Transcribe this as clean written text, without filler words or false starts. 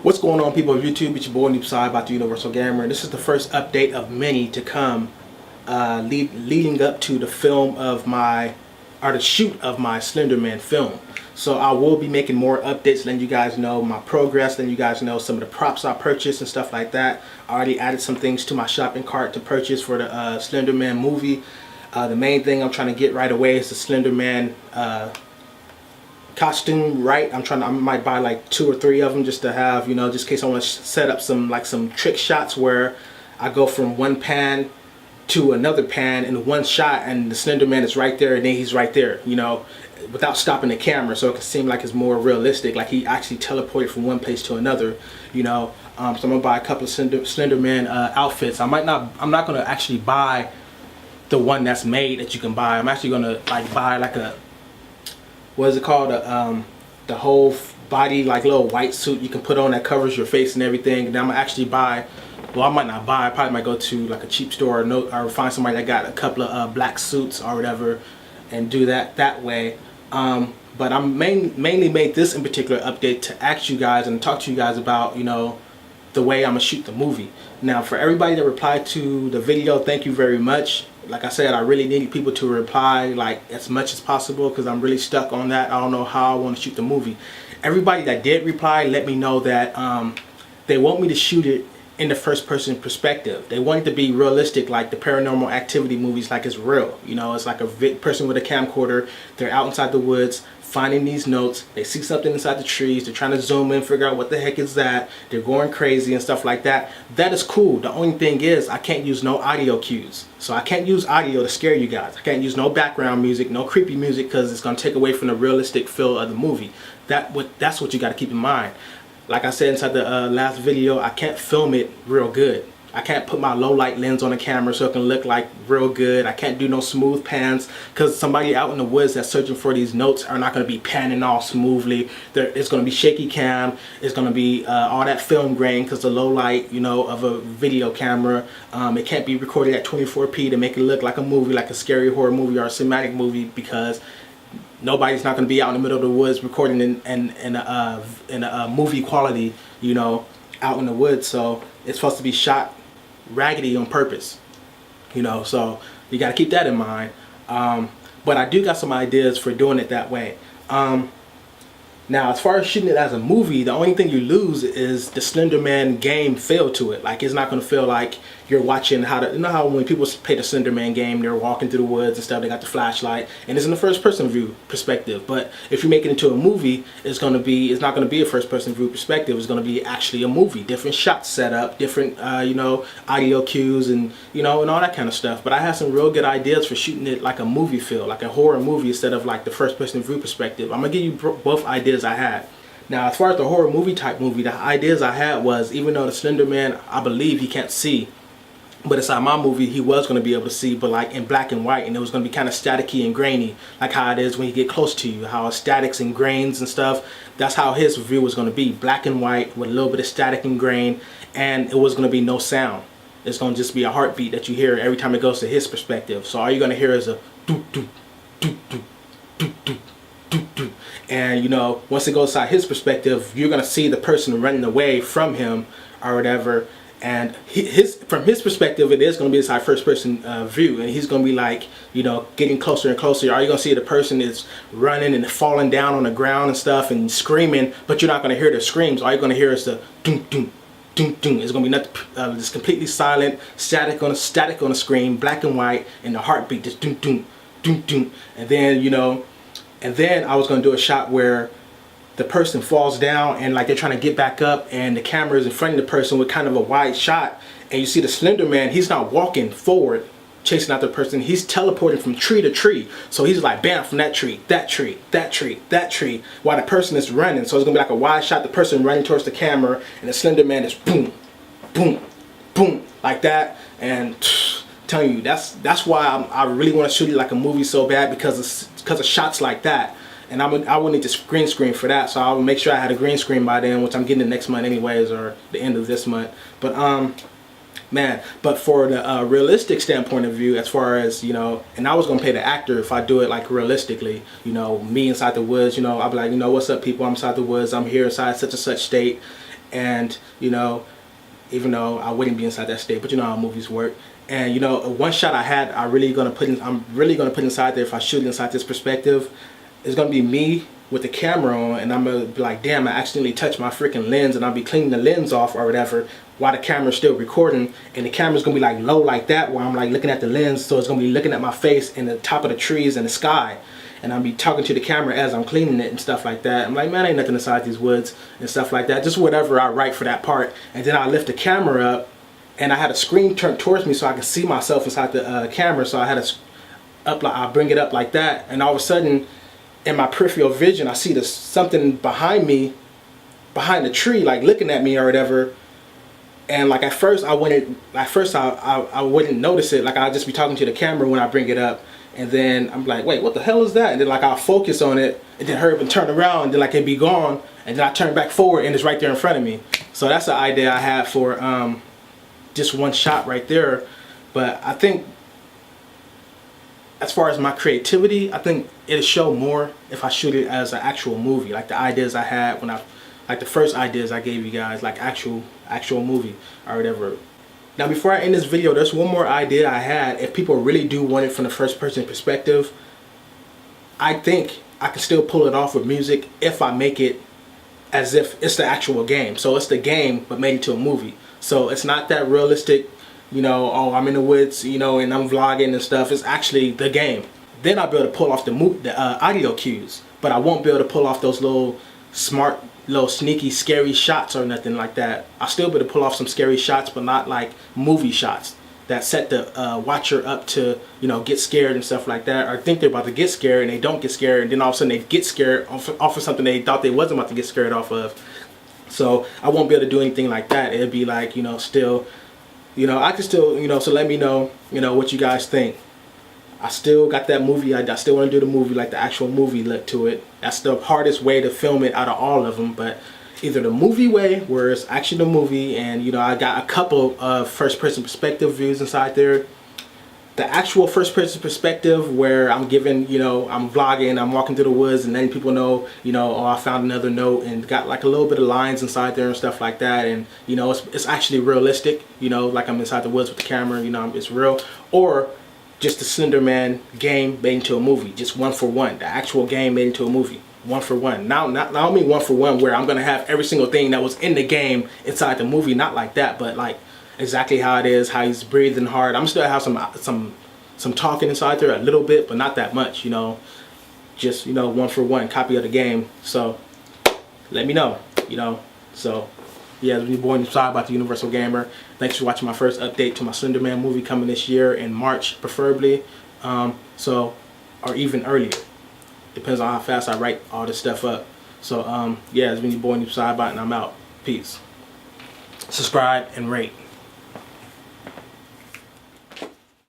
What's going on, people of YouTube? It's your boy Noopside about the Universal Gamer. This is the first update of many to come leading up to the film of the shoot of my Slender Man film. So I will be making more updates, letting you guys know my progress, letting you guys know some of the props I purchased and stuff like that. I already added some things to my shopping cart to purchase for the Slender Man movie. The main thing I'm trying to get right away is the Slender Man costume, right? I might buy like 2 or 3 of them just to have, you know, just in case I want to set up some trick shots where I go from one pan to another pan in one shot and the Slender Man is right there and then he's right there, you know, without stopping the camera, so it can seem like it's more realistic, like he actually teleported from one place to another, you know. So I'm gonna buy a couple of Slender Man outfits. I'm not gonna actually buy the one that's made that you can buy. I'm actually gonna like buy like a, what is it called, the whole body like little white suit you can put on that covers your face and everything. And then I'm gonna actually buy, well, I might not buy, I probably might go to like a cheap store or find somebody that got a couple of black suits or whatever and do that way. But I'm mainly made this in particular update to ask you guys and talk to you guys about, you know, the way I'm gonna shoot the movie. Now, for everybody that replied to the video, thank you very much. Like I said, I really need people to reply like as much as possible because I'm really stuck on that. I don't know how I want to shoot the movie. Everybody that did reply let me know that they want me to shoot it in the first person perspective. They want it to be realistic, like the Paranormal Activity movies, like it's real. You know, it's like a person with a camcorder. They're out inside the woods finding these notes. They see something inside the trees. They're trying to zoom in, figure out what the heck is that. They're going crazy and stuff like that. That is cool. The only thing is I can't use no audio cues. So I can't use audio to scare you guys. I can't use no background music, no creepy music, because it's going to take away from the realistic feel of the movie. That's what you got to keep in mind. Like I said inside the last video, I can't film it real good. I can't put my low light lens on the camera so it can look like real good. I can't do no smooth pans because somebody out in the woods that's searching for these notes are not going to be panning all smoothly. It's going to be shaky cam. It's going to be all that film grain because the low light, you know, of a video camera. It can't be recorded at 24p to make it look like a movie, like a scary horror movie or a cinematic movie, because nobody's not going to be out in the middle of the woods recording in a movie quality, you know, out in the woods. So it's supposed to be shot raggedy on purpose, you know, so you got to keep that in mind. But I do got some ideas for doing it that way. Now, as far as shooting it as a movie, the only thing you lose is the Slender Man game feel to it. Like, it's not going to feel like you're watching how to, you know how when people play the Slender Man game, they're walking through the woods and stuff, they got the flashlight, and it's in the first person view perspective. But if you make it into a movie, it's not going to be a first person view perspective. It's going to be actually a movie, different shots set up, different, you know, audio cues and, you know, and all that kind of stuff. But I have some real good ideas for shooting it like a movie feel, like a horror movie instead of like the first person view perspective. I'm going to give you both ideas I had. Now, as far as the horror movie type movie, the ideas I had was, even though the Slender Man, I believe he can't see, but inside my movie he was going to be able to see, but like in black and white, and it was going to be kind of staticky and grainy, like how it is when you get close to you, how statics and grains and stuff. That's how his view was going to be, black and white with a little bit of static and grain, and it was going to be no sound. It's going to just be a heartbeat that you hear every time it goes to his perspective. So all you're going to hear is a doo doo doo doo doo doo doo doo. And, you know, once it goes inside his perspective, you're going to see the person running away from him or whatever. And from his perspective, it is going to be inside first person view. And he's going to be like, you know, getting closer and closer. All you're going to see the person is running and falling down on the ground and stuff and screaming. But you're not going to hear the screams. All you're going to hear is the doom doom doom doom. It's going to be nothing, just completely silent, static on the screen, black and white, and the heartbeat just doom doom doom doom. And then, you know, and then I was going to do a shot where the person falls down and like they're trying to get back up and the camera is in front of the person with kind of a wide shot, and you see the Slender Man, he's not walking forward chasing after the person, he's teleporting from tree to tree. So he's like bam, from that tree, that tree, that tree, that tree, while the person is running. So it's gonna be like a wide shot, the person running towards the camera, and the Slender Man is boom boom boom like that. And telling you, that's why I really want to shoot it like a movie so bad, because of shots like that. And I would need to green screen for that, so I will make sure I had a green screen by then, which I'm getting it next month anyways, or the end of this month. But man, but for the realistic standpoint of view, as far as, you know, and I was gonna pay the actor if I do it like realistically, you know, me inside the woods, you know, I'll be like, you know, what's up people, I'm inside the woods, I'm here inside such and such state, and you know, even though I wouldn't be inside that state, but you know how movies work. And you know, one shot I had, I'm really gonna put inside there if I shoot it inside this perspective. It's gonna be me with the camera on, and I'm gonna be like, damn, I accidentally touched my freaking lens, and I'll be cleaning the lens off or whatever while the camera's still recording, and the camera's gonna be like low like that while I'm like looking at the lens, so it's gonna be looking at my face and the top of the trees and the sky, and I'll be talking to the camera as I'm cleaning it and stuff like that. I'm like, man, ain't nothing inside these woods and stuff like that, just whatever I write for that part. And then I lift the camera up, and I had a screen turned towards me so I could see myself inside the camera, so I had I bring it up like that, and all of a sudden in my peripheral vision I see something behind me, behind the tree, like looking at me or whatever. And like at first I wouldn't notice it, like I'd just be talking to the camera when I bring it up, and then I'm like, wait, what the hell is that? And then like I'll focus on it, and then hurry up and turn around, and then like it'd be gone, and then I turn back forward and it's right there in front of me. So that's the idea I had for just one shot right there. But I think as far as my creativity, I think it'll show more if I shoot it as an actual movie, like the ideas I had when like the first ideas I gave you guys, like actual movie or whatever. Now before I end this video, there's one more idea I had. If people really do want it from the first person perspective, I think I can still pull it off with music if I make it as if it's the actual game. So it's the game but made into a movie. So it's not that realistic, you know, oh, I'm in the woods, you know, and I'm vlogging and stuff. It's actually the game. Then I'll be able to pull off the audio cues, but I won't be able to pull off those little smart, little sneaky, scary shots or nothing like that. I'll still be able to pull off some scary shots, but not like movie shots that set the watcher up to, you know, get scared and stuff like that, or think they're about to get scared and they don't get scared, and then all of a sudden they get scared off of something they thought they wasn't about to get scared off of. So I won't be able to do anything like that. It'll be like, you know, still, you know, I can still, you know, so let me know, you know, what you guys think. I still got that movie, I still want to do the movie, like the actual movie look to it. That's the hardest way to film it out of all of them, but either the movie way, where it's actually the movie, and you know, I got a couple of first person perspective views inside there. The actual first person perspective where I'm giving, you know, I'm vlogging, I'm walking through the woods, and then people know, you know, oh, I found another note, and got like a little bit of lines inside there and stuff like that, and you know, it's actually realistic, you know, like I'm inside the woods with the camera, you know, it's real. Or just the Slender Man game made into a movie, just one for one, the actual game made into a movie, one for one. Not only one for one where I'm gonna have every single thing that was in the game inside the movie, not like that, but like exactly how it is, how he's breathing hard. I'm still have some talking inside there a little bit, but not that much, you know, just, you know, one for one copy of the game. So let me know, you know. So yeah, it's me, boy inside about the Universal Gamer. Thanks for watching my first update to my Slender Man movie coming this year in March, preferably. So, or even earlier. Depends on how fast I write all this stuff up. So, yeah, it's been your boy inside, and I'm out. Peace. Subscribe and rate.